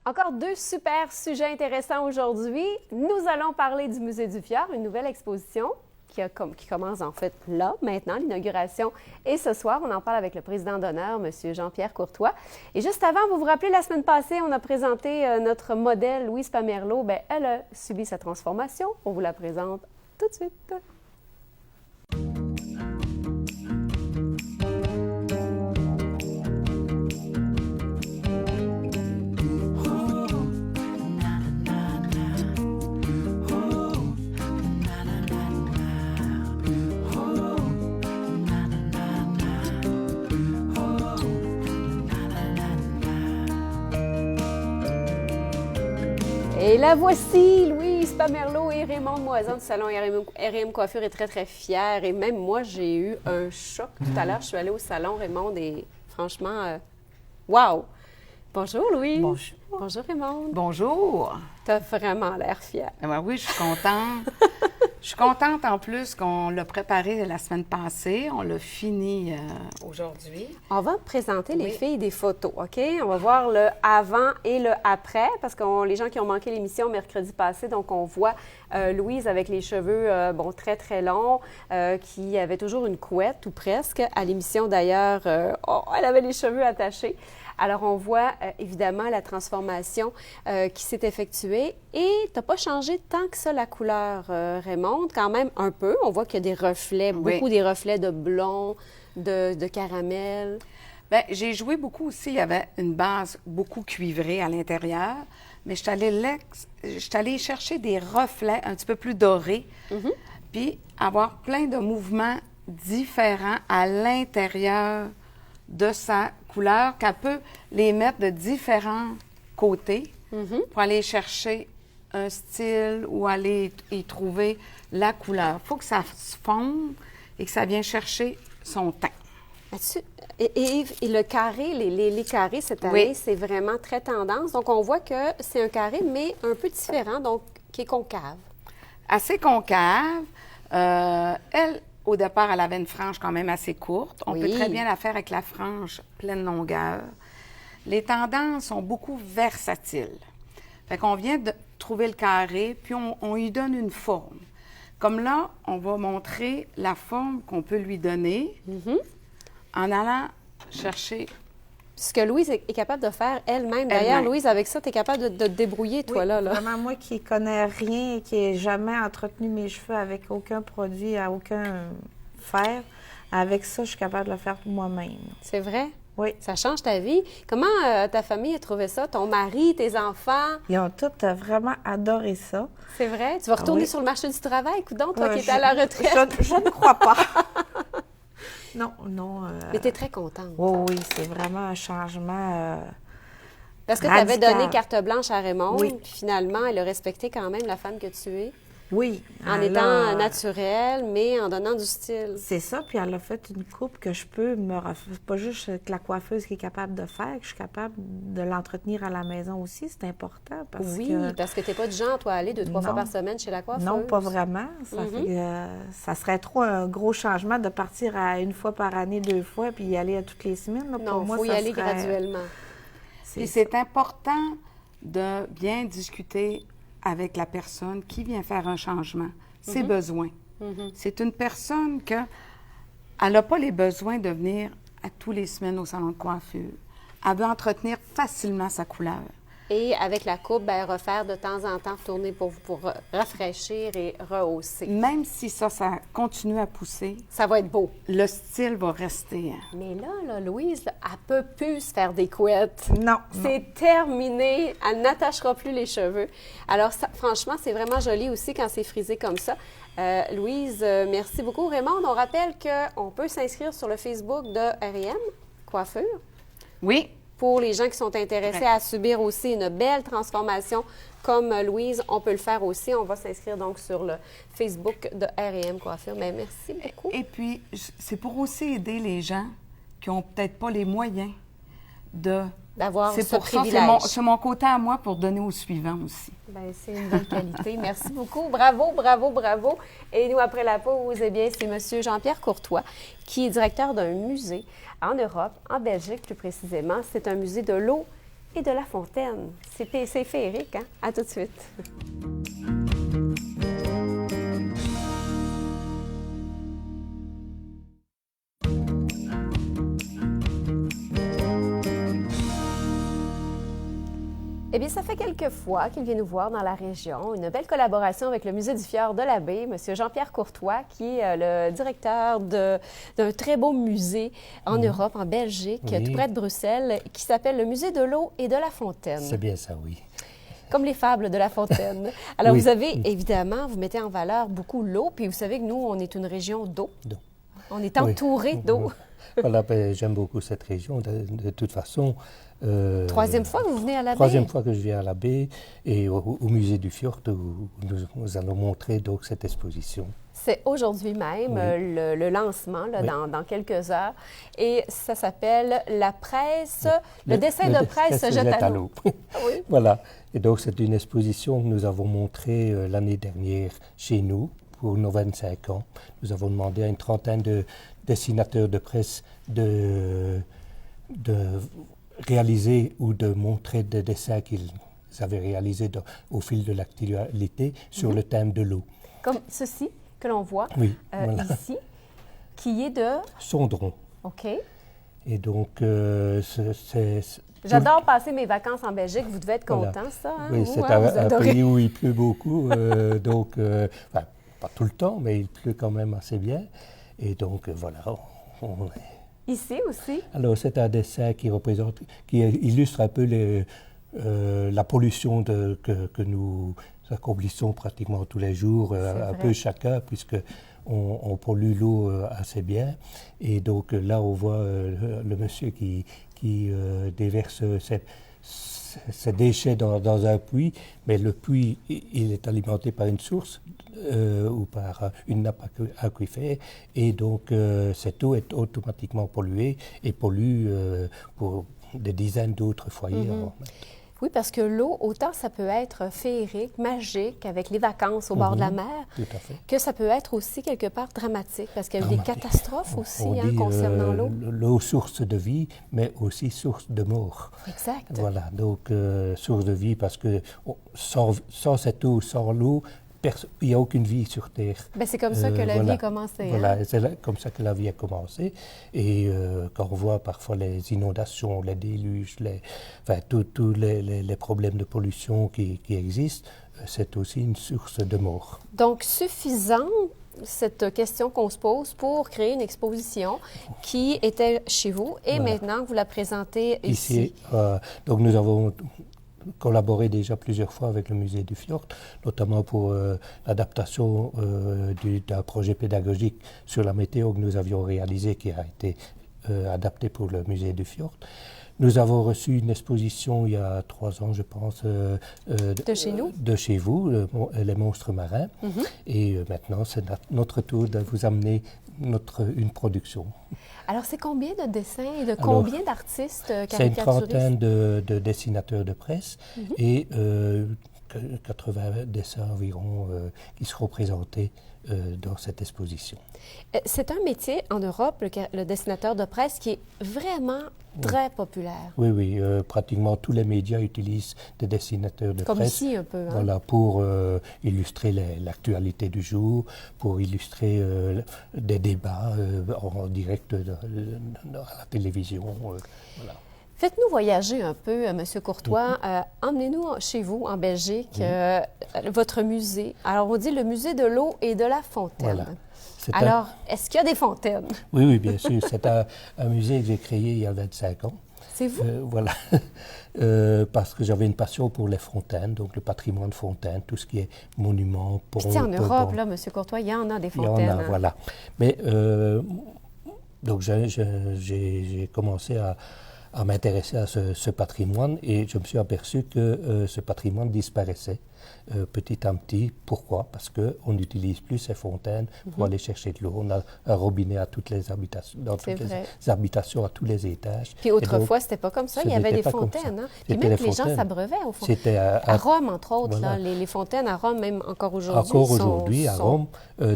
Encore deux super sujets intéressants aujourd'hui. Nous allons parler du Musée du Fjord, une nouvelle exposition qui commence en fait là, maintenant, l'inauguration. Et ce soir, on en parle avec le président d'honneur, M. Jean-Pierre Courtois. Et juste avant, vous vous rappelez, la semaine passée, on a présenté notre modèle, Louise Pamerlot. Bien, elle a subi sa transformation. On vous la présente tout de suite. Et la voici, Louise Pamerlot et Raymond Moison du salon RM Coiffure est très, très fière. Et même moi, j'ai eu un choc tout à l'heure. Je suis allée au salon, Raymond, et franchement, wow! Bonjour, Louise. Bonjour. Bonjour, Raymond. Bonjour. Tu as vraiment l'air fière. Ben oui, je suis contente. Je suis contente en plus qu'on l'a préparé la semaine passée. On l'a fini aujourd'hui. On va présenter les filles des photos, OK? On va voir le avant et le après, parce que les gens qui ont manqué l'émission mercredi passé, donc on voit Louise avec les cheveux très, très longs, qui avait toujours une couette, ou presque. À l'émission, d'ailleurs, elle avait les cheveux attachés. Alors, on voit évidemment la transformation qui s'est effectuée. Et tu n'as pas changé tant que ça la couleur, Raymond, quand même un peu. On voit qu'il y a des reflets, beaucoup des reflets de blond, de caramel. Bien, j'ai joué beaucoup aussi. Il y avait une base beaucoup cuivrée à l'intérieur, mais je suis allée chercher des reflets un petit peu plus dorés, puis avoir plein de mouvements différents à l'intérieur de sa couleur, qu'elle peut les mettre de différents côtés pour aller chercher un style ou aller y trouver la couleur. Il faut que ça se fonde et que ça vienne chercher son teint. Et le carré, les carrés cette année, c'est vraiment très tendance. Donc, on voit que c'est un carré, mais un peu différent, donc qui est concave. Assez concave. Elle, au départ, elle avait une frange quand même assez courte. On peut très bien la faire avec la frange pleine longueur. Les tendances sont beaucoup versatiles. Fait qu'on vient de trouver le carré, puis on lui donne une forme. Comme là, on va montrer la forme qu'on peut lui donner en allant chercher... Ce que Louise est capable de faire elle-même. D'ailleurs, Louise, avec ça, tu es capable de te débrouiller, toi, oui, là. Vraiment, moi qui connais rien et qui n'ai jamais entretenu mes cheveux avec aucun produit, à aucun fer, avec ça, je suis capable de le faire moi-même. C'est vrai? Oui. Ça change ta vie. Comment ta famille a trouvé ça? Ton mari, tes enfants? Ils ont tous vraiment adoré ça. C'est vrai? Tu vas retourner sur le marché du travail, coudonc, toi qui étais à la retraite? Je ne crois pas. Non. Mais tu es très contente. Oui, c'est vraiment un changement parce que tu avais donné carte blanche à Raymond, puis finalement, elle a respecté quand même la femme que tu es. Oui. En étant naturelle, mais en donnant du style. C'est ça, puis elle a fait une coupe que je peux me refaire. Pas juste que la coiffeuse qui est capable de faire, que je suis capable de l'entretenir à la maison aussi, c'est important. Parce que tu n'es pas du genre, toi, à aller 2-3 fois par semaine chez la coiffeuse. Non, pas vraiment. Ça serait trop un gros changement de partir à une fois par année, 2 fois, puis y aller à toutes les semaines. Là. Non, il faut y aller graduellement. Puis c'est important de bien discuter avec la personne qui vient faire un changement, ses besoins. C'est une personne elle n'a pas les besoins de venir à tous les semaines au salon de coiffure. Elle veut entretenir facilement sa couleur. Et avec la coupe, refaire de temps en temps, tourner pour rafraîchir et rehausser. Même si ça continue à pousser, ça va être beau. Le style va rester. Mais là, Louise, elle peut plus se faire des couettes. Non. C'est terminé. Elle n'attachera plus les cheveux. Alors, franchement, c'est vraiment joli aussi quand c'est frisé comme ça. Louise, merci beaucoup. Raymond, on rappelle qu'on peut s'inscrire sur le Facebook de R&M Coiffure. Oui. Pour les gens qui sont intéressés à subir aussi une belle transformation comme Louise, on peut le faire aussi. On va s'inscrire donc sur le Facebook de R&M Coiffure. Mais merci beaucoup. Et puis, c'est pour aussi aider les gens qui n'ont peut-être pas les moyens d'avoir ce privilège. C'est mon côté à moi pour donner aux suivants aussi. Bien, c'est une belle qualité. Merci beaucoup. Bravo, bravo, bravo. Et nous, après la pause, c'est M. Jean-Pierre Courtois, qui est directeur d'un musée en Europe, en Belgique plus précisément. C'est un musée de l'eau et de La Fontaine. C'est féerique, hein? À tout de suite. Eh bien, ça fait quelques fois qu'il vient nous voir dans la région. Une belle collaboration avec le Musée du Fjord de la Baie, M. Jean-Pierre Courtois, qui est le directeur d'un très beau musée en Europe, en Belgique, tout près de Bruxelles, qui s'appelle le Musée de l'eau et de la Fontaine. C'est bien ça, oui. Comme les fables de La Fontaine. Alors, vous avez, évidemment, vous mettez en valeur beaucoup l'eau, puis vous savez que nous, on est une région d'eau. On est entouré d'eau. Voilà, j'aime beaucoup cette région. De toute façon... Troisième fois que vous venez à la baie? Troisième fois que je viens à la baie et au musée du Fjord où nous allons montrer donc cette exposition. C'est aujourd'hui même le lancement, là, dans quelques heures. Et ça s'appelle La presse, le dessin de presse se jette à l'eau. Oui. Voilà. Et donc, c'est une exposition que nous avons montrée l'année dernière chez nous pour nos 25 ans. Nous avons demandé à une trentaine de dessinateurs de presse de réaliser ou de montrer des dessins qu'ils avaient réalisés au fil de l'actualité sur le thème de l'eau. Comme ceci que l'on voit ici, qui est de... Sondron. OK. Et donc, J'adore passer mes vacances en Belgique. Vous devez être content, ça, hein? Oui, c'est un pays où il pleut beaucoup, donc, enfin, pas tout le temps, mais il pleut quand même assez bien. Et donc, voilà, Ici aussi? Alors, c'est un dessin qui illustre un peu la pollution que nous accomplissons pratiquement tous les jours, un peu chacun, puisqu'on pollue l'eau assez bien. Et donc, là, on voit le monsieur qui déverse ces déchets dans un puits, mais le puits, il est alimenté par une source ou par une nappe aquifère, et donc cette eau est automatiquement polluée et pollue pour des dizaines d'autres foyers. Oui, parce que l'eau, autant ça peut être féerique, magique, avec les vacances au bord de la mer, que ça peut être aussi quelque part dramatique, parce qu'il y a eu des catastrophes aussi concernant l'eau. L'eau, source de vie, mais aussi source de mort. Exact. Voilà, donc source de vie, parce que sans cette eau, sans l'eau, il n'y a aucune vie sur Terre. Bien, c'est comme ça que la vie a commencé. Voilà, c'est comme ça que la vie a commencé. Et quand on voit parfois les inondations, les déluges, tous les problèmes de pollution qui existent, c'est aussi une source de mort. Donc, suffisant, cette question qu'on se pose pour créer une exposition qui était chez vous et maintenant vous la présentez ici. Donc, nous avons collaboré déjà plusieurs fois avec le musée du Fjord, notamment pour l'adaptation d'un projet pédagogique sur la météo que nous avions réalisé, qui a été adapté pour le musée du Fjord. Nous avons reçu une exposition il y a 3 ans, je pense, de chez nous, de chez vous, les monstres marins. Et maintenant, c'est notre tour de vous amener une production. Alors, c'est combien de dessins et de combien d'artistes caricaturistes? C'est une trentaine de dessinateurs de presse et 80 dessins environ qui seront présentés dans cette exposition. C'est un métier en Europe, le dessinateur de presse, qui est vraiment très populaire. Oui, pratiquement tous les médias utilisent des dessinateurs de presse. Comme ici un peu. Hein? Voilà, pour illustrer l'actualité du jour, pour illustrer des débats en direct à la télévision. Voilà. Faites-nous voyager un peu, M. Courtois. Emmenez-nous chez vous, en Belgique, votre musée. Alors, on dit le musée de l'eau et de la fontaine. Voilà. Alors, est-ce qu'il y a des fontaines? Oui, bien sûr. C'est un musée que j'ai créé il y a 25 ans. C'est vous? Voilà. Parce que j'avais une passion pour les fontaines, donc le patrimoine de fontaines, tout ce qui est monuments, ponts. Puis en Europe, là, M. Courtois, il y en a des fontaines. Il y en a, voilà. Mais, donc, j'ai commencé à m'intéresser à ce patrimoine et je me suis aperçu que ce patrimoine disparaissait petit à petit. Pourquoi? Parce qu'on n'utilise plus ces fontaines pour aller chercher de l'eau. On a un robinet à toutes les habitations, dans toutes les habitations, à tous les étages. Puis autrefois, c'était pas comme ça. Il y avait des fontaines. Hein? Puis même les gens s'abreuvaient au fond. C'était à Rome, entre autres. Voilà. Là, les fontaines à Rome, même encore aujourd'hui. Encore aujourd'hui, à Rome,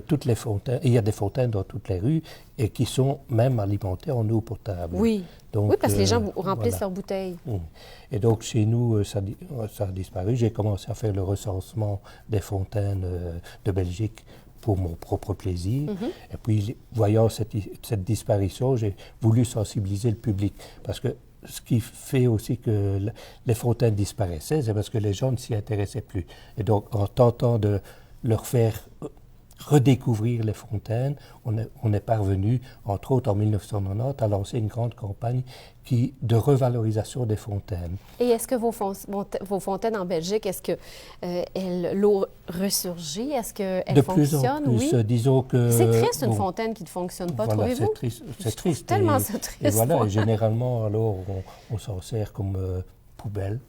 toutes les fontaines, il y a des fontaines dans toutes les rues et qui sont même alimentés en eau potable. Oui. Donc, oui, parce que les gens remplissent voilà. leurs bouteilles. Et donc, chez nous, ça a disparu. J'ai commencé à faire le recensement des fontaines de Belgique pour mon propre plaisir. Et puis, voyant cette disparition, j'ai voulu sensibiliser le public. Parce que ce qui fait aussi que les fontaines disparaissaient, c'est parce que les gens ne s'y intéressaient plus. Et donc, en tentant de leur faire redécouvrir les fontaines, on est parvenu, entre autres en 1990, à lancer une grande campagne de revalorisation des fontaines. Et est-ce que vos fontaines en Belgique, est-ce que l'eau ressurgit? Est-ce qu'elle fonctionne? De plus en plus, oui. disons que... C'est triste, une fontaine qui ne fonctionne pas, voilà, trouvez-vous? C'est triste. Tellement ça triste. Et voilà, et généralement, alors, on s'en sert comme poubelle.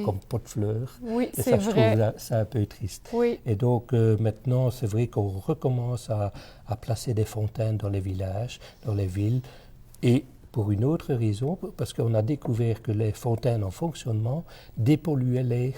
Comme pot de fleurs. Oui, et c'est ça, vrai. je trouve ça un peu triste. Oui. Et donc, maintenant, c'est vrai qu'on recommence à placer des fontaines dans les villages, dans les villes. Et pour une autre raison, parce qu'on a découvert que les fontaines en fonctionnement dépolluaient l'air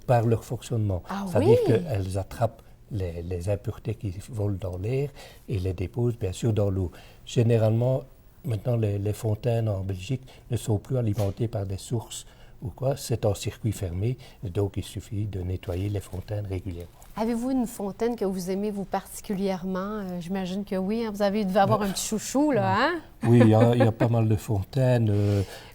par leur fonctionnement. Ah, c'est-à-dire oui. qu'elles attrapent les impuretés qui volent dans l'air et les déposent, bien sûr, dans l'eau. Généralement, maintenant, les fontaines en Belgique ne sont plus alimentées par des sources ou quoi, c'est en circuit fermé, donc il suffit de nettoyer les fontaines régulièrement. Avez-vous une fontaine que vous aimez, vous, particulièrement? J'imagine que oui, hein? Vous devez avoir un petit chouchou, là, hein? Oui, il y a pas mal de fontaines.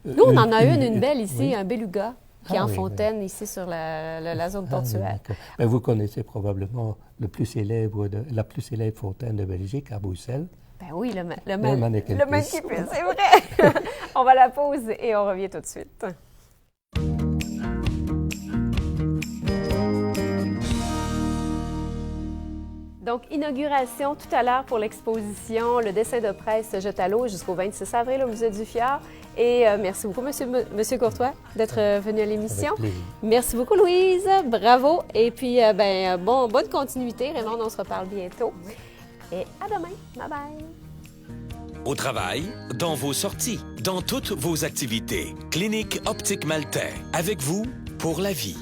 Nous, on en a une belle ici, oui. un beluga, qui est en oui, fontaine, ici, sur la zone portuaire. Oui, vous connaissez probablement la plus célèbre fontaine de Belgique, à Bruxelles. Ben oui, le Mannequin Pis, c'est vrai! On va la pause et on revient tout de suite. Donc, inauguration tout à l'heure pour l'exposition Le dessin de presse se jette à l'eau jusqu'au 26 avril au Musée du Fjord. Et merci beaucoup, Monsieur Courtois, d'être venu à l'émission. Avec plaisir. Merci beaucoup, Louise. Bravo. Et puis, bonne continuité. Raymond, on se reparle bientôt. Et à demain. Bye-bye. Au travail, dans vos sorties, dans toutes vos activités. Clinique Optique Maltais. Avec vous pour la vie.